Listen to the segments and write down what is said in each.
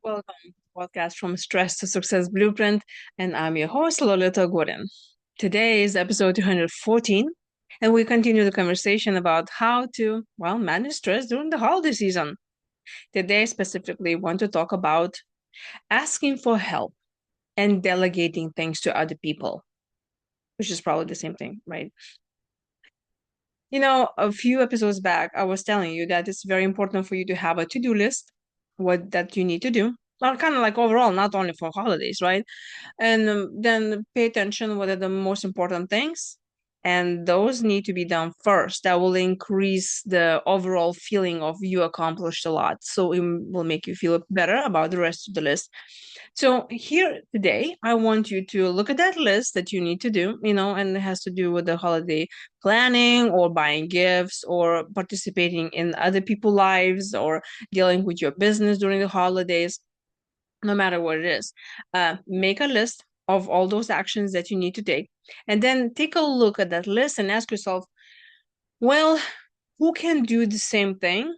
Welcome to the podcast from Stress to Success Blueprint, and I'm your host, Lolita Guarin. Today is episode 214, and we continue the conversation about how to, manage stress during the holiday season. Today, I specifically want to talk about asking for help and delegating things to other people, which is probably the same thing, right? A few episodes back, I was telling you that it's very important for you to have a to-do list, what that you need to do. Well, kind of like overall, not only for holidays, right? And then pay attention what are the most important things, and those need to be done first. That will increase the overall feeling of you accomplished a lot, so it will make you feel better about the rest of the list. So here today I want you to look at that list that you need to do, and it has to do with the holiday planning or buying gifts or participating in other people's lives or dealing with your business during the holidays. No matter what it is, make a list of all those actions that you need to take, and then take a look at that list and ask yourself, well, who can do the same thing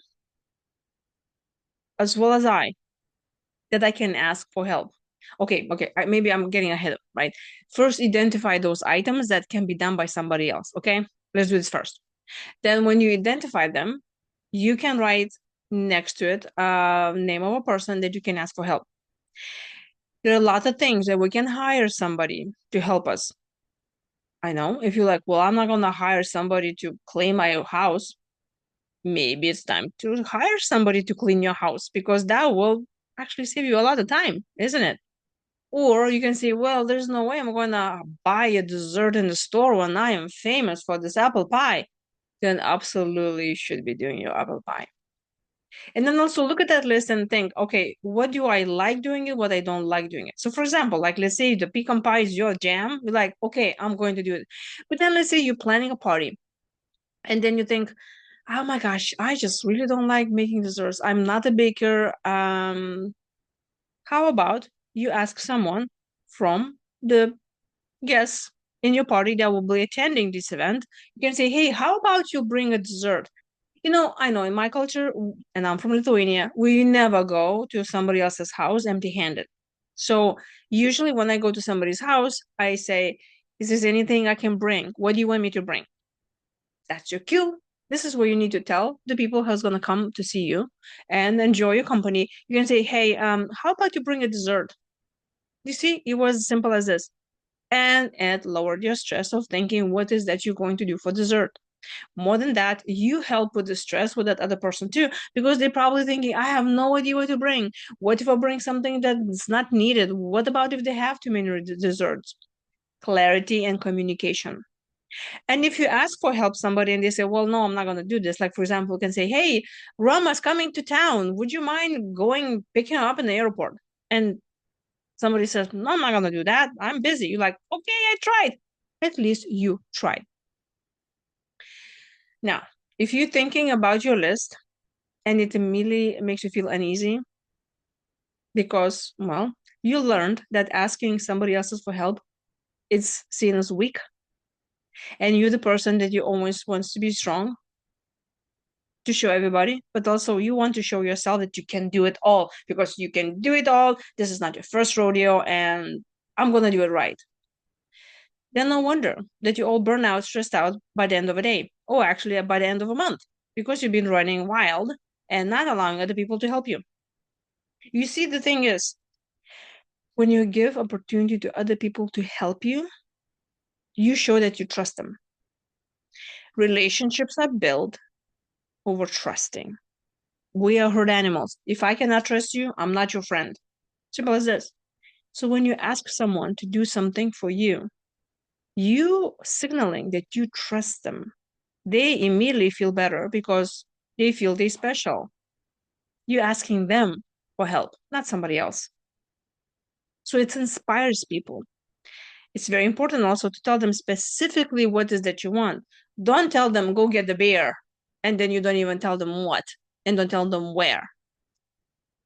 as well as I, that I can ask for help? Okay, maybe I'm getting ahead of, right? First, identify those items that can be done by somebody else. Okay, let's do this first. Then when you identify them, you can write next to it a name of a person that you can ask for help. There are a lot of things that we can hire somebody to help us. I know if you're like, well, I'm not gonna hire somebody to clean my house. Maybe it's time to hire somebody to clean your house, because that will actually save you a lot of time, isn't it? Or you can say, well, there's no way I'm gonna buy a dessert in the store when I am famous for this apple pie. Then absolutely you should be doing your apple pie. And then also look at that list and think, okay, what do I like doing it, what I don't like doing it. So for example, like let's say the pecan pie is your jam, you're like, okay, I'm going to do it. But then let's say you're planning a party and then you think, oh my gosh, I just really don't like making desserts. I'm not a baker. How about you ask someone from the guests in your party that will be attending this event? You can say, hey, how about you bring a dessert? I know in my culture, and I'm from Lithuania, we never go to somebody else's house empty-handed. So usually when I go to somebody's house, I say, is there anything I can bring? What do you want me to bring? That's your cue. This is where you need to tell the people who's gonna come to see you and enjoy your company. You can say, hey, how about you bring a dessert? You see, it was as simple as this. And it lowered your stress of thinking what is that you're going to do for dessert. More than that, you help with the stress with that other person too, because they're probably thinking, I have no idea what to bring. What if I bring something that's not needed? What about if they have too many desserts? Clarity and communication. And if you ask for help somebody and they say, well, no, I'm not going to do this. Like, for example, you can say, hey, Rama's coming to town. Would you mind going picking him up in the airport? And somebody says, no, I'm not going to do that. I'm busy. You're like, okay, I tried. At least you tried. Now, if you're thinking about your list and it immediately makes you feel uneasy because, well, you learned that asking somebody else for help is seen as weak, and you're the person that you always wants to be strong to show everybody, but also you want to show yourself that you can do it all, because you can do it all. This is not your first rodeo, and I'm gonna do it right. Then no wonder that you all burn out, stressed out by the end of a day, or actually by the end of a month, because you've been running wild and not allowing other people to help you. You see, the thing is, when you give opportunity to other people to help you, you show that you trust them. Relationships are built over trusting. We are herd animals. If I cannot trust you, I'm not your friend. Simple as this. So when you ask someone to do something for you, you signaling that you trust them. They immediately feel better because they feel they special. You're asking them for help, not somebody else. So it inspires people. It's very important also to tell them specifically what is that you want. Don't tell them, go get the beer, and then you don't even tell them what, and don't tell them where.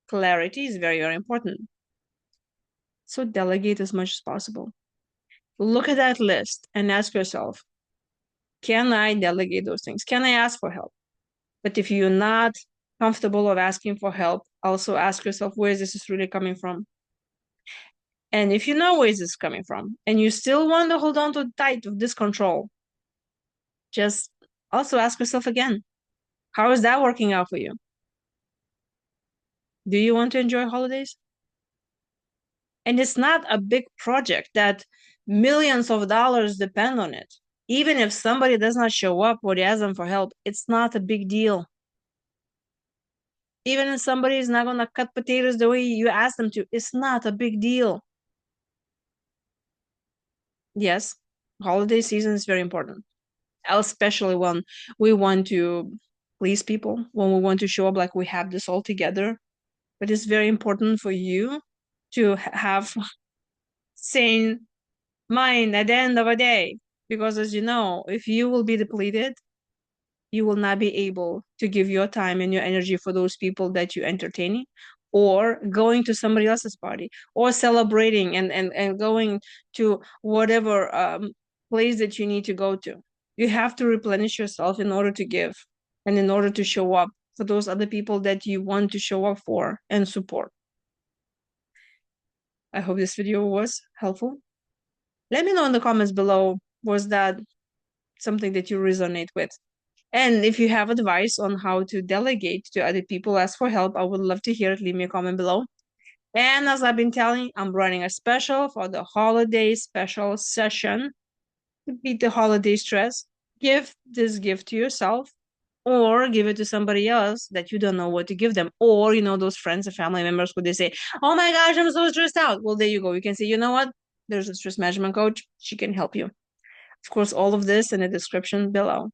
Clarity is very, very important. So delegate as much as possible. Look at that list and ask yourself, can I delegate those things? Can I ask for help? But if you're not comfortable of asking for help, also ask yourself where this is really coming from. And if you know where this is coming from, and you still want to hold on to tight of this control, just also ask yourself again, how is that working out for you? Do you want to enjoy holidays? And it's not a big project that millions of dollars depend on it. Even if somebody does not show up or you ask them for help, it's not a big deal. Even if somebody is not going to cut potatoes the way you ask them to, it's not a big deal. Yes, holiday season is very important, especially when we want to please people, when we want to show up like we have this all together. But it's very important for you to have sane mind at the end of a day. Because as you know, if you will be depleted, you will not be able to give your time and your energy for those people that you're entertaining or going to somebody else's party or celebrating and going to whatever place that you need to go to. You have to replenish yourself in order to give and in order to show up for those other people that you want to show up for and support. I hope this video was helpful. Let me know in the comments below, was that something that you resonate with? And if you have advice on how to delegate to other people, ask for help, I would love to hear it. Leave me a comment below. And as I've been telling, I'm running a special for the holiday special session to beat the holiday stress. Give this gift to yourself or give it to somebody else that you don't know what to give them. Or, those friends and family members who they say, oh my gosh, I'm so stressed out. Well, there you go. You can say, you know what? There's a stress management coach. She can help you. Of course, all of this in the description below.